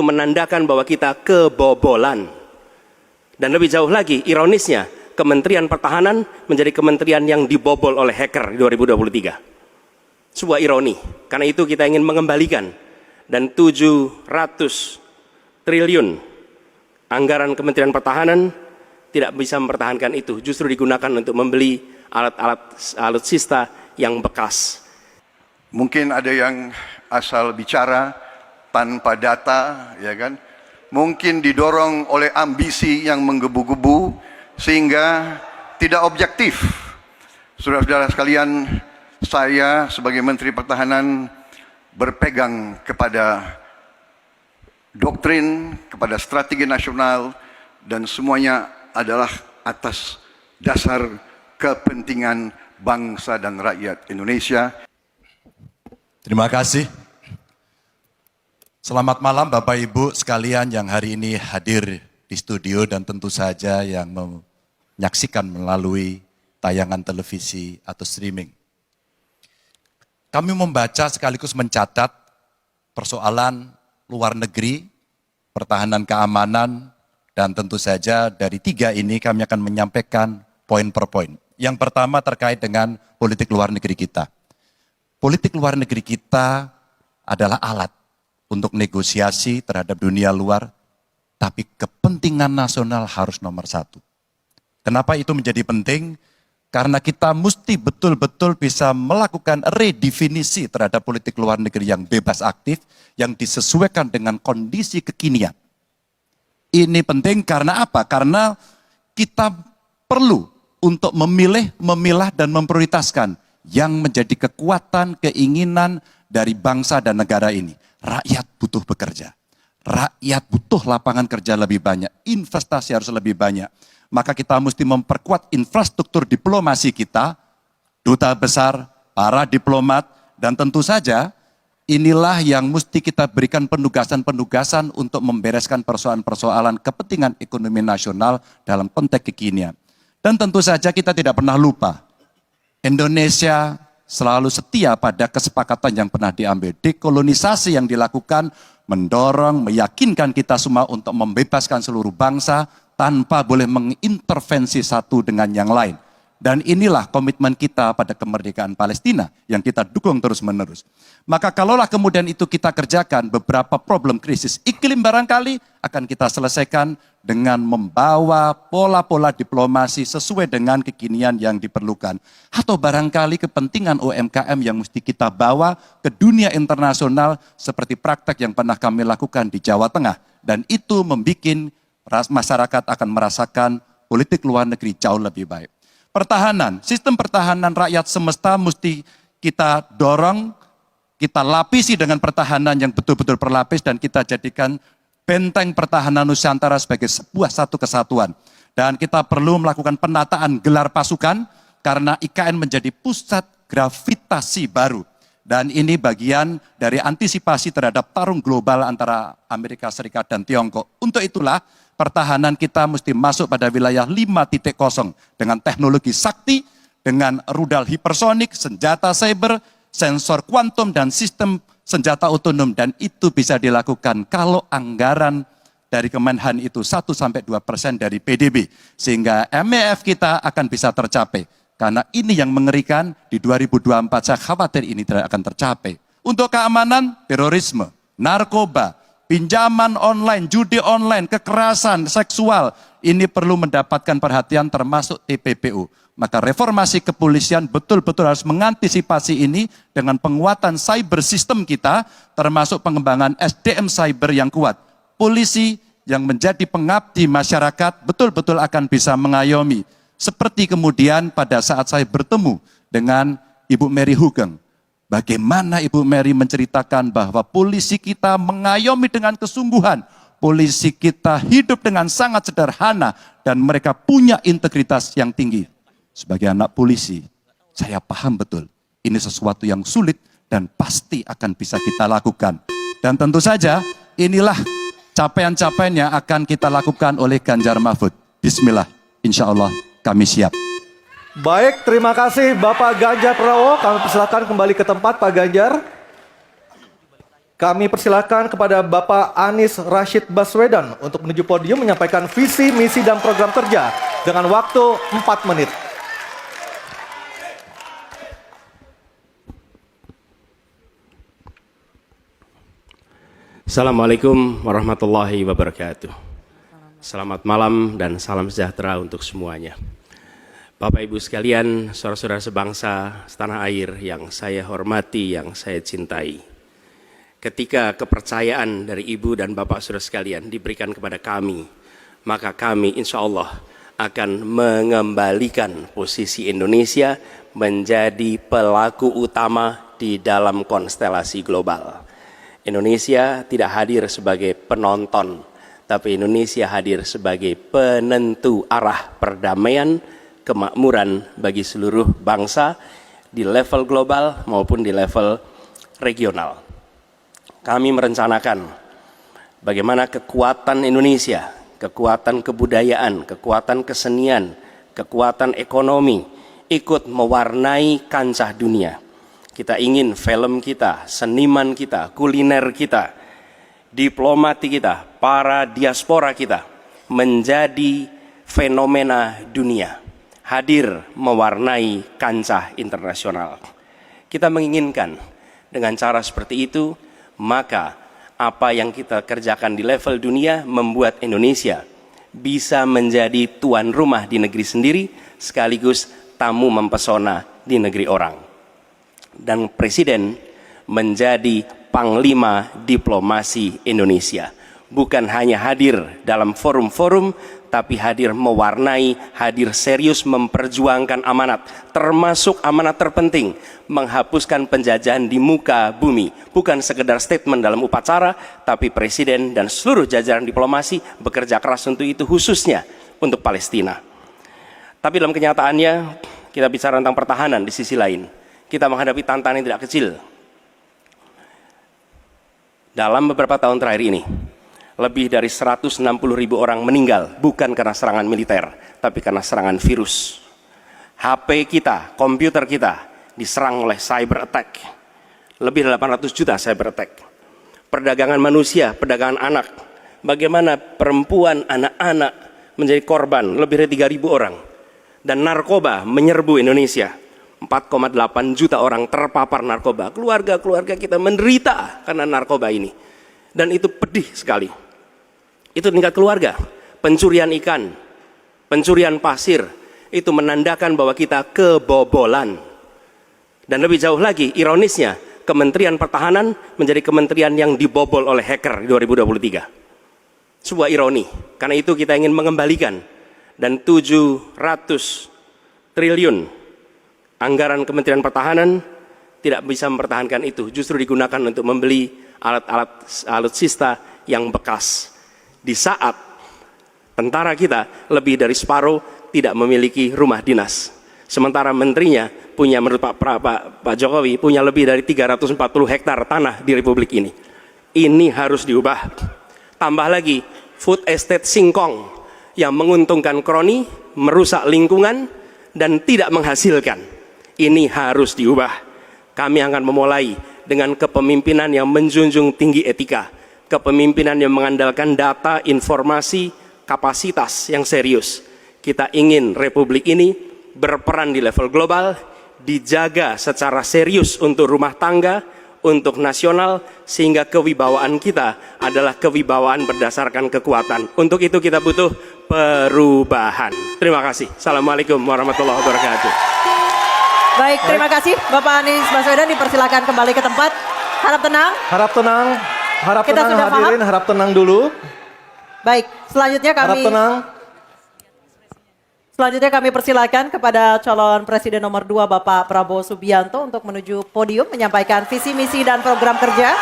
itu menandakan bahwa kita kebobolan. Dan lebih jauh lagi, ironisnya, Kementerian Pertahanan menjadi kementerian yang dibobol oleh hacker di 2023. Sebuah ironi, karena itu kita ingin mengembalikan, dan 700 triliun anggaran Kementerian Pertahanan tidak bisa mempertahankan itu, justru digunakan untuk membeli alat-alat alutsista yang bekas. Mungkin ada yang asal bicara tanpa data, ya kan? Mungkin didorong oleh ambisi yang menggebu-gebu sehingga tidak objektif. Saudara-saudara sekalian, saya sebagai Menteri Pertahanan berpegang kepada doktrin, kepada strategi nasional, dan semuanya adalah atas dasar kepentingan bangsa dan rakyat Indonesia. Terima kasih. Selamat malam Bapak Ibu sekalian yang hari ini hadir di studio dan tentu saja yang menyaksikan melalui tayangan televisi atau streaming. Kami membaca sekaligus mencatat persoalan luar negeri, pertahanan keamanan, dan tentu saja dari 3 ini kami akan menyampaikan poin per poin. Yang pertama terkait dengan politik luar negeri kita. Politik luar negeri kita adalah alat untuk negosiasi terhadap dunia luar, tapi kepentingan nasional harus nomor 1. Kenapa itu menjadi penting? Karena kita mesti betul-betul bisa melakukan redefinisi terhadap politik luar negeri yang bebas aktif, yang disesuaikan dengan kondisi kekinian. Ini penting karena apa? Karena kita perlu untuk memilih, memilah, dan memprioritaskan yang menjadi kekuatan, keinginan dari bangsa dan negara ini. Rakyat butuh bekerja. Rakyat butuh lapangan kerja lebih banyak. Investasi harus lebih banyak. Maka kita mesti memperkuat infrastruktur diplomasi kita, duta besar, para diplomat, dan tentu saja inilah yang mesti kita berikan penugasan-penugasan untuk membereskan persoalan-persoalan kepentingan ekonomi nasional dalam konteks kekinian. Dan tentu saja kita tidak pernah lupa, Indonesia selalu setia pada kesepakatan yang pernah diambil. Dekolonisasi yang dilakukan mendorong, meyakinkan kita semua untuk membebaskan seluruh bangsa tanpa boleh mengintervensi satu dengan yang lain. Dan inilah komitmen kita pada kemerdekaan Palestina yang kita dukung terus-menerus. Maka kalaulah kemudian itu kita kerjakan, beberapa problem krisis iklim barangkali akan kita selesaikan dengan membawa pola-pola diplomasi sesuai dengan kekinian yang diperlukan. Atau barangkali kepentingan UMKM yang mesti kita bawa ke dunia internasional seperti praktek yang pernah kami lakukan di Jawa Tengah. Dan itu membuat masyarakat akan merasakan politik luar negeri jauh lebih baik. Pertahanan, sistem pertahanan rakyat semesta mesti kita dorong, kita lapisi dengan pertahanan yang betul-betul berlapis dan kita jadikan benteng pertahanan Nusantara sebagai sebuah satu kesatuan. Dan kita perlu melakukan penataan gelar pasukan karena IKN menjadi pusat gravitasi baru. Dan ini bagian dari antisipasi terhadap tarung global antara Amerika Serikat dan Tiongkok. Untuk itulah pertahanan kita mesti masuk pada wilayah 5.0 dengan teknologi sakti, dengan rudal hipersonik, senjata cyber, sensor kuantum, dan sistem senjata otonom. Dan itu bisa dilakukan kalau anggaran dari Kemenhan itu 1-2% dari PDB. Sehingga MEF kita akan bisa tercapai. Karena ini yang mengerikan, di 2024 saya khawatir ini tidak akan tercapai. Untuk keamanan, terorisme, narkoba, pinjaman online, judi online, kekerasan seksual, ini perlu mendapatkan perhatian termasuk TPPU. Maka reformasi kepolisian betul-betul harus mengantisipasi ini dengan penguatan cyber system kita, termasuk pengembangan SDM cyber yang kuat. Polisi yang menjadi pengabdi masyarakat betul-betul akan bisa mengayomi. Seperti kemudian pada saat saya bertemu dengan Ibu Mary Hugeng. Bagaimana Ibu Mary menceritakan bahwa polisi kita mengayomi dengan kesungguhan. Polisi kita hidup dengan sangat sederhana dan mereka punya integritas yang tinggi. Sebagai anak polisi, saya paham betul ini sesuatu yang sulit dan pasti akan bisa kita lakukan. Dan tentu saja inilah capaian-capaian yang akan kita lakukan oleh Ganjar Mahfud. Bismillah, insya Allah kami siap. Baik, terima kasih Bapak Ganjar Pranowo. Kami persilakan kembali ke tempat Pak Ganjar. Kami persilakan kepada Bapak Anies Rashid Baswedan untuk menuju podium menyampaikan visi, misi, dan program kerja dengan waktu 4 menit. Assalamualaikum warahmatullahi wabarakatuh. Selamat malam dan salam sejahtera untuk semuanya. Bapak Ibu sekalian, saudara-saudara sebangsa setanah air yang saya hormati, yang saya cintai. Ketika kepercayaan dari Ibu dan Bapak saudara sekalian diberikan kepada kami, maka kami insya Allah akan mengembalikan posisi Indonesia menjadi pelaku utama di dalam konstelasi global. Indonesia tidak hadir sebagai penonton, tapi Indonesia hadir sebagai penentu arah perdamaian, kemakmuran bagi seluruh bangsa di level global maupun di level regional. Kami merencanakan bagaimana kekuatan Indonesia, kekuatan kebudayaan, kekuatan kesenian, kekuatan ekonomi ikut mewarnai kancah dunia. Kita ingin film kita, seniman kita, kuliner kita, diplomati kita, para diaspora kita menjadi fenomena dunia, hadir mewarnai kancah internasional. Kita menginginkan dengan cara seperti itu, maka apa yang kita kerjakan di level dunia membuat Indonesia bisa menjadi tuan rumah di negeri sendiri sekaligus tamu mempesona di negeri orang. Dan Presiden menjadi panglima diplomasi Indonesia. Bukan hanya hadir dalam forum-forum, tapi hadir mewarnai, hadir serius memperjuangkan amanat, termasuk amanat terpenting, menghapuskan penjajahan di muka bumi. Bukan sekedar statement dalam upacara, tapi Presiden dan seluruh jajaran diplomasi bekerja keras untuk itu, khususnya untuk Palestina. Tapi dalam kenyataannya, kita bicara tentang pertahanan di sisi lain. Kita menghadapi tantangan yang tidak kecil. Dalam beberapa tahun terakhir ini, lebih dari 160.000 orang meninggal, bukan karena serangan militer, tapi karena serangan virus. HP kita, komputer kita, diserang oleh cyber attack. Lebih dari 800 juta cyber attack. Perdagangan manusia, perdagangan anak. Bagaimana perempuan, anak-anak menjadi korban, lebih dari 3.000 orang. Dan narkoba menyerbu Indonesia. 4,8 juta orang terpapar narkoba. Keluarga-keluarga kita menderita karena narkoba ini. Dan itu pedih sekali. Itu tingkat keluarga, pencurian ikan, pencurian pasir, itu menandakan bahwa kita kebobolan. Dan lebih jauh lagi, ironisnya, Kementerian Pertahanan menjadi kementerian yang dibobol oleh hacker di 2023. Sebuah ironi, karena itu kita ingin mengembalikan. Dan 700 triliun anggaran Kementerian Pertahanan tidak bisa mempertahankan itu, justru digunakan untuk membeli alat-alat alutsista yang bekas. Di saat tentara kita lebih dari separuh tidak memiliki rumah dinas. Sementara menterinya punya, menurut Pak Jokowi, punya lebih dari 340 hektar tanah di Republik ini. Ini harus diubah. Tambah lagi, food estate singkong yang menguntungkan kroni, merusak lingkungan, dan tidak menghasilkan. Ini harus diubah. Kami akan memulai dengan kepemimpinan yang menjunjung tinggi etika. Kepemimpinan yang mengandalkan data, informasi, kapasitas yang serius. Kita ingin Republik ini berperan di level global, dijaga secara serius untuk rumah tangga, untuk nasional, sehingga kewibawaan kita adalah kewibawaan berdasarkan kekuatan. Untuk itu kita butuh perubahan. Terima kasih. Assalamualaikum warahmatullahi wabarakatuh. Baik, terima kasih Bapak Anies Baswedan, dipersilakan kembali ke tempat. Harap tenang. Harap tenang. Harap Kita tenang sudah hadirin, paham? harap tenang dulu. Baik, Harap tenang. Selanjutnya kami persilakan kepada calon Presiden nomor 2 Bapak Prabowo Subianto untuk menuju podium menyampaikan visi, misi, dan program kerja.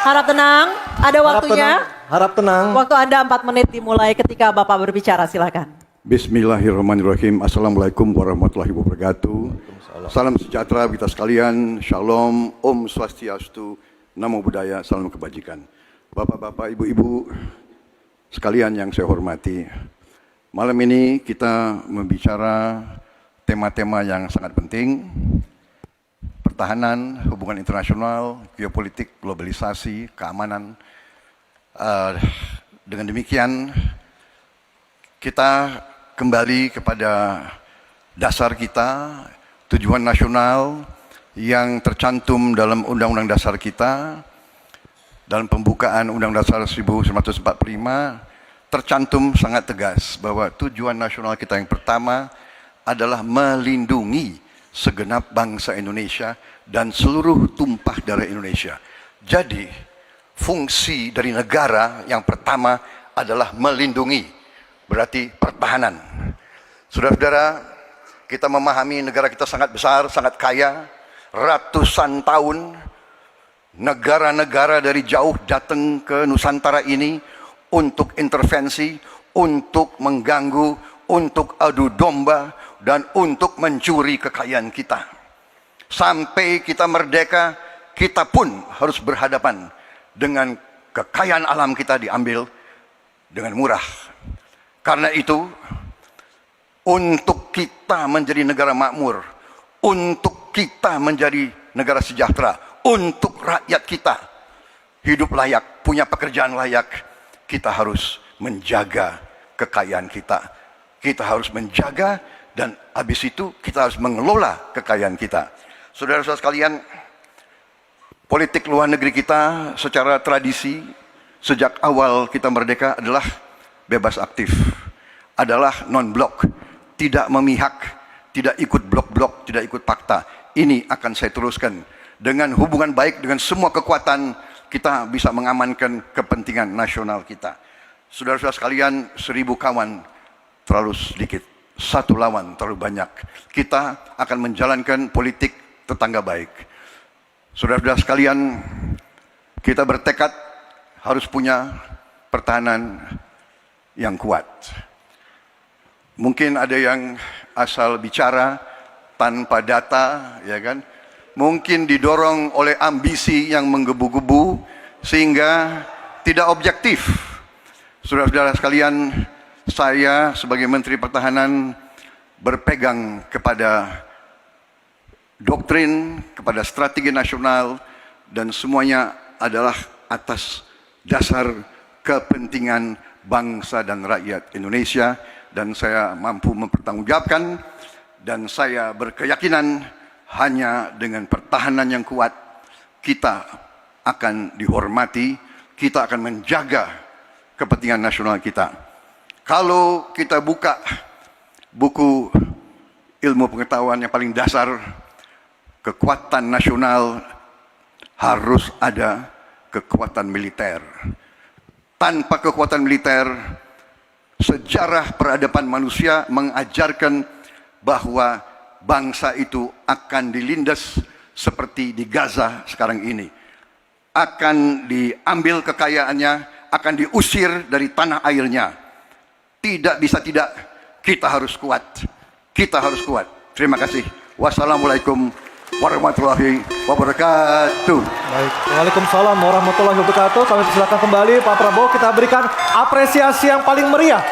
Harap tenang, ada waktunya. Harap tenang. Waktu Anda 4 menit dimulai ketika Bapak berbicara, silakan. Bismillahirrahmanirrahim. Assalamualaikum warahmatullahi wabarakatuh. Salam sejahtera kita sekalian. Shalom, Om Swastiastu, Namo Buddhaya, salam kebajikan. Bapak-bapak, ibu-ibu sekalian yang saya hormati. Malam ini kita membicara tema-tema yang sangat penting. pertahanan, hubungan internasional, geopolitik, globalisasi, keamanan. Dengan demikian, kita kembali kepada dasar kita, tujuan nasional yang tercantum dalam Undang-Undang Dasar kita, dalam pembukaan Undang-Undang Dasar 1945, tercantum sangat tegas bahwa tujuan nasional kita yang pertama adalah melindungi segenap bangsa Indonesia dan seluruh tumpah darah Indonesia. Jadi, fungsi dari negara yang pertama adalah melindungi, berarti pertahanan. Saudara-saudara, kita memahami negara kita sangat besar, sangat kaya, ratusan tahun negara-negara dari jauh datang ke Nusantara ini untuk intervensi, untuk mengganggu, untuk adu domba, dan untuk mencuri kekayaan kita. Sampai kita merdeka, kita pun harus berhadapan dengan kekayaan alam kita diambil dengan murah. Karena itu, untuk kita menjadi negara makmur, untuk kita menjadi negara sejahtera, untuk rakyat kita hidup layak, punya pekerjaan layak, kita harus menjaga kekayaan kita. Kita harus menjaga, dan habis itu kita harus mengelola kekayaan kita. Saudara-saudara sekalian, politik luar negeri kita secara tradisi sejak awal kita merdeka adalah bebas aktif, adalah non-blok, tidak memihak, tidak ikut blok-blok, tidak ikut fakta. Ini akan saya teruskan. Dengan hubungan baik dengan semua kekuatan, kita bisa mengamankan kepentingan nasional kita. Saudara-saudara sekalian, 1000 kawan terlalu sedikit, 1 lawan terlalu banyak. Kita akan menjalankan politik tetangga baik. Saudara-saudara sekalian, kita bertekad harus punya pertahanan yang kuat. Mungkin ada yang asal bicara tanpa data, ya kan? Mungkin didorong oleh ambisi yang menggebu-gebu sehingga tidak objektif. Saudara-saudara sekalian, saya sebagai Menteri Pertahanan berpegang kepada doktrin, kepada strategi nasional, dan semuanya adalah atas dasar kepentingan bangsa dan rakyat Indonesia. Dan saya mampu mempertanggungjawabkan, dan saya berkeyakinan hanya dengan pertahanan yang kuat kita akan dihormati, kita akan menjaga kepentingan nasional kita. Kalau kita buka buku ilmu pengetahuan yang paling dasar, kekuatan nasional harus ada kekuatan militer. Tanpa kekuatan militer, sejarah peradaban manusia mengajarkan bahwa bangsa itu akan dilindas seperti di Gaza sekarang ini. Akan diambil kekayaannya, akan diusir dari tanah airnya. Tidak bisa tidak, kita harus kuat. Kita harus kuat. Terima kasih. Wassalamualaikum warahmatullahi wabarakatuh. Baik, Waalaikumsalam warahmatullahi wabarakatuh. Kami silakan kembali Pak Prabowo, kita berikan apresiasi yang paling meriah